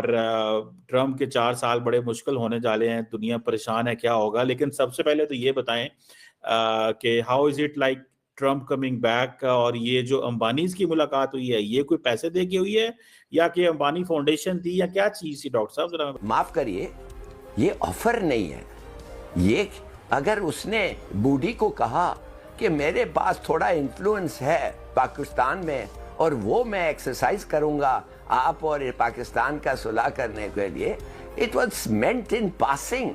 और ट्रम्प के 4 साल बड़े मुश्किल होने वाले हैं, दुनिया परेशान है क्या होगा। लेकिन सबसे पहले तो ये बताएं कि how is it like Trump coming back, और ये जो अंबानीज की मुलाकात हुई है ये कोई पैसे दे के हुई है या कि अंबानी फाउंडेशन थी या क्या चीज थी? डॉक्टर साहब जरा माफ करिए, ये ऑफर नहीं है। ये अगर उसने बूढ़ी को कहा कि मेरे पास थोड़ा इन्फ्लुएंस है पाकिस्तान में और वो मैं एक्सरसाइज करूंगा आप और पाकिस्तान का सुलह करने के लिए, it was meant in passing.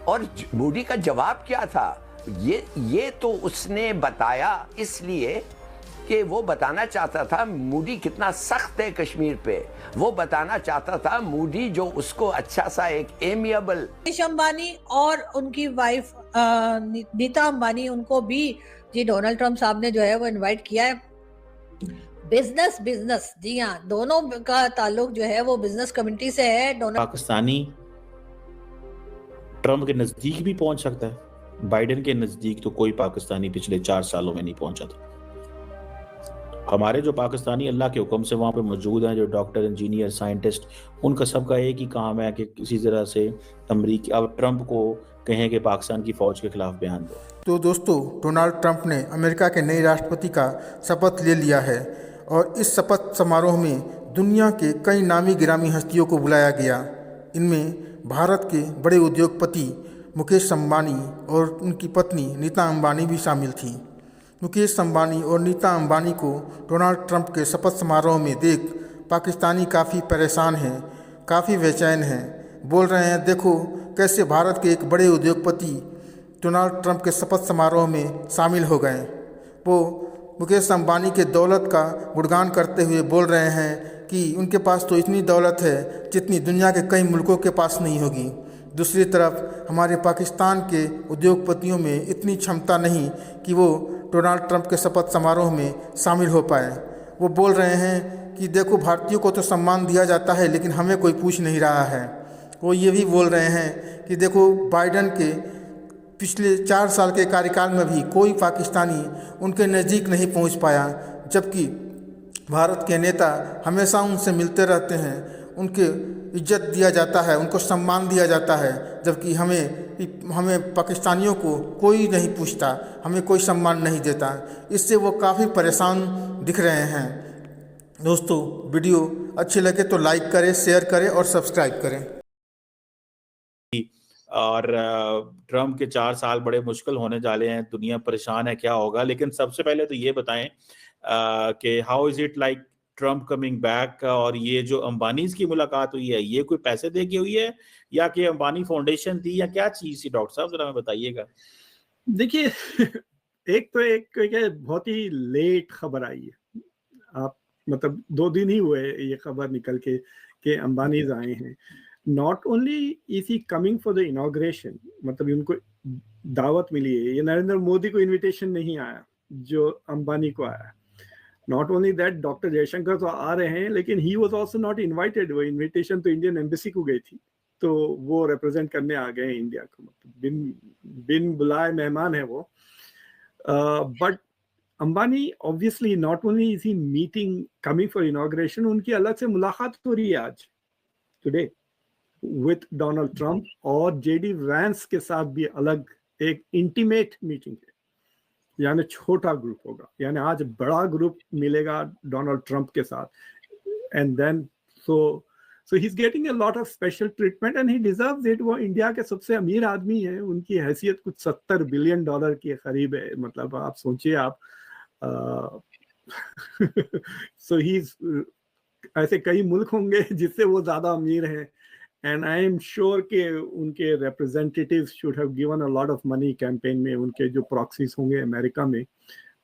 और बूढ़ी का जवाब क्या था? ये तो उसने बताया इसलिए कि वो बताना चाहता था मूडी कितना सख्त है कश्मीर पे। वो बताना चाहता था मूडी जो उसको अच्छा सा एक एमिएबल। मुकेश अंबानी और उनकी वाइफ नीता अंबानी, उनको भी जी डोनाल्ड ट्रम्प साहब ने जो है वो इनवाइट किया है। बिजनेस जी हाँ, दोनों का ताल्लुक जो है वो बिजनेस कम्युनिटी से है। पाकिस्तानी ट्रम्प के नजदीक भी पहुंच सकता है। बाइडेन के नजदीक तो कोई पाकिस्तानी पिछले 4 सालों में नहीं पहुंचा था। हमारे जो पाकिस्तानी अल्लाह के हुक्म से वहाँ पे मौजूद हैं, जो डॉक्टर, इंजीनियर, साइंटिस्ट, उनका सबका एक ही काम है कि किसी तरह से अमेरिका अब ट्रम्प को कहें कि पाकिस्तान की फ़ौज के खिलाफ बयान दो। तो दोस्तों, डोनाल्ड ट्रंप ने अमेरिका के नए राष्ट्रपति का शपथ ले लिया है और इस शपथ समारोह में दुनिया के कई नामी गिरामी हस्तियों को बुलाया गया। इनमें भारत के बड़े उद्योगपति मुकेश अंबानी और उनकी पत्नी नीता अंबानी भी शामिल थी। मुकेश अंबानी और नीता अंबानी को डोनाल्ड ट्रंप के शपथ समारोह में देख पाकिस्तानी काफ़ी परेशान हैं, काफ़ी बेचैन हैं। बोल रहे हैं देखो कैसे भारत के एक बड़े उद्योगपति डोनाल्ड ट्रंप के शपथ समारोह में शामिल हो गए। वो मुकेश अंबानी के दौलत का गुणगान करते हुए बोल रहे हैं कि उनके पास तो इतनी दौलत है जितनी दुनिया के कई मुल्कों के पास नहीं होगी। दूसरी तरफ हमारे पाकिस्तान के उद्योगपतियों में इतनी क्षमता नहीं कि वो डोनाल्ड ट्रंप के शपथ समारोह में शामिल हो पाए। वो बोल रहे हैं कि देखो भारतीयों को तो सम्मान दिया जाता है लेकिन हमें कोई पूछ नहीं रहा है। वो ये भी बोल रहे हैं कि देखो बाइडेन के पिछले 4 साल के कार्यकाल में भी कोई पाकिस्तानी उनके नज़दीक नहीं पहुंच पाया, जबकि भारत के नेता हमेशा उनसे मिलते रहते हैं, उनके इज्जत दिया जाता है, उनको सम्मान दिया जाता है, जबकि हमें पाकिस्तानियों को कोई नहीं पूछता, हमें कोई सम्मान नहीं देता। इससे वो काफ़ी परेशान दिख रहे हैं। दोस्तों, वीडियो अच्छी लगे तो लाइक करें, शेयर करें और सब्सक्राइब करें। और ट्रम्प के 4 साल बड़े मुश्किल होने वाले हैं, दुनिया परेशान है क्या होगा। लेकिन सबसे पहले तो ये बताएं कि how is it like Trump coming back, और ये जो अंबानीज की मुलाकात हुई है ये कोई पैसे दे के हुई है या कि अंबानी फाउंडेशन थी या क्या चीज थी? डॉक्टर साहब जरा हमें बताइएगा। देखिए एक बहुत ही लेट खबर आई है। आप मतलब 2 दिन ही हुए ये खबर निकल के अंबानीज आए हैं। Not only is he coming for the inauguration, मतलब उनको दावत मिली है, ये नरेंद्र मोदी को इनविटेशन नहीं आया जो अंबानी को आया। Not only that, doctor Jaishankar तो आ रहे हैं लेकिन he was also not invited. वो इनविटेशन तो इंडियन एम्बेसी को गई थी, तो वो रिप्रेजेंट करने आ गए इंडिया को, मतलब बिन बुलाए मेहमान है वो। But Ambani obviously not only is he meeting coming for inauguration, उनकी अलग से मुलाकात हो रही है आज टुडे विथ डोनाल्ड ट्रंप, और जेडी वैंस के साथ भी अलग एक इंटीमेट मीटिंग है, यानी छोटा ग्रुप होगा, यानी आज बड़ा ग्रुप मिलेगा डोनाल्ड ट्रंप के साथ। And then so he is getting a lot of special treatment and he deserves it. वो इंडिया के सबसे अमीर आदमी है, उनकी हैसियत कुछ $70 बिलियन के करीब है। मतलब आप सोचिए आप सो ही ऐसे कई मुल्क होंगे जिससे वो ज्यादा अमीर हैं। एंड आई एम श्योर कि उनके representatives should have given a lot of money campaign में। उनके जो प्रॉक्सीज होंगे अमेरिका में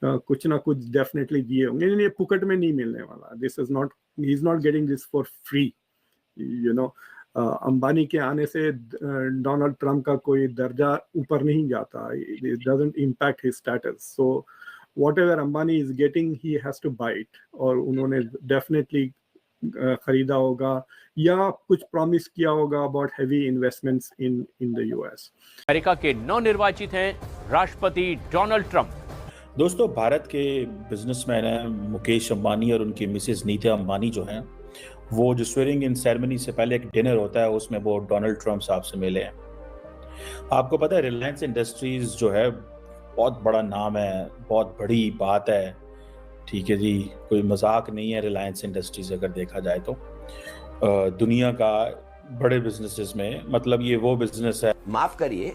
कुछ ना कुछ डेफिनेटली दिए होंगे। ये पुकट में नहीं मिलने वाला। This is not, he is not getting this for free, you know. Ambani के आने से डोनाल्ड ट्रंप का कोई दर्जा ऊपर नहीं जाता, it doesn't impact his status. So whatever Ambani is getting he has to buy it, और उन्होंने डेफिनेटली खरीदा होगा या कुछ प्रॉमिस किया होगा about heavy investments in the US. America के नवनिर्वाचित हैं राष्ट्रपति डोनाल्ड ट्रंप। दोस्तों, भारत के बिजनेसमैन हैं मुकेश अंबानी और उनकी मिसेस नीता अंबानी जो हैं, वो जो स्वेरिंग इन सेरेमनी से पहले एक डिनर होता है, उसमें वो डोनाल्ड ट्रंप साहब से मिले हैं। आपको पता है रिलायंस इंडस्ट्रीज जो है बहुत बड़ा नाम है, बहुत बड़ी बात है, ठीक है जी, कोई मजाक नहीं है। रिलायंस इंडस्ट्रीज अगर देखा जाए तो दुनिया का बड़े बिजनेसेस में मतलब ये वो बिजनेस है। माफ करिए,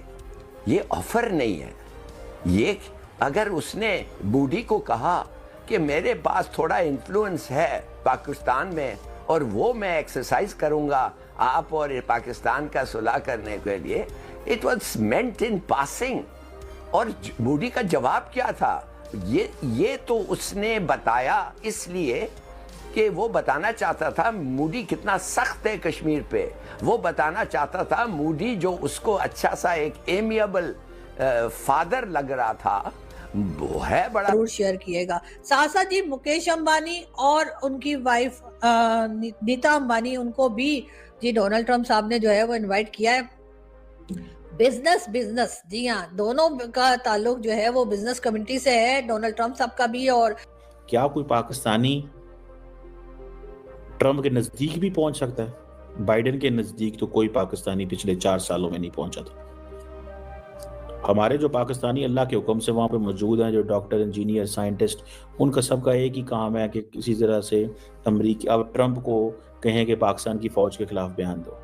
ये ऑफर नहीं है। ये अगर उसने बूढ़ी को कहा कि मेरे पास थोड़ा इन्फ्लुएंस है पाकिस्तान में और वो मैं एक्सरसाइज करूंगा आप और पाकिस्तान का सुलह करने के लिए, it was meant in passing. और बूढ़ी का जवाब क्या था? ये तो उसने बताया इसलिए कि वो बताना चाहता था मूडी कितना सख्त है कश्मीर पे। वो बताना चाहता था मूडी जो उसको अच्छा सा एक एमिएबल फादर लग रहा था, वो है बड़ा। जरूर शेयर किएगा। साथ साथ जी मुकेश अंबानी और उनकी वाइफ नीता अंबानी, उनको भी जी डोनाल्ड ट्रंप साहब ने जो है वो इनवाइट किया है। बिजनेस जी हाँ, दोनों का ताल्लुक जो है वो बिजनेस कम्युनिटी से है, डोनाल्ड ट्रंप साहब का भी। और क्या कोई पाकिस्तानी ट्रंप के नजदीक भी पहुंच सकता है? बाइडेन के नजदीक तो कोई पाकिस्तानी पिछले 4 सालों में नहीं पहुंचा था। हमारे जो पाकिस्तानी अल्लाह के हुक्म से वहां पे मौजूद हैं, जो डॉक्टर, इंजीनियर, साइंटिस्ट, उनका सबका एक ही काम है कि किसी तरह से अमेरिका अब ट्रंप को कहें कि पाकिस्तान की फौज के खिलाफ बयान दो।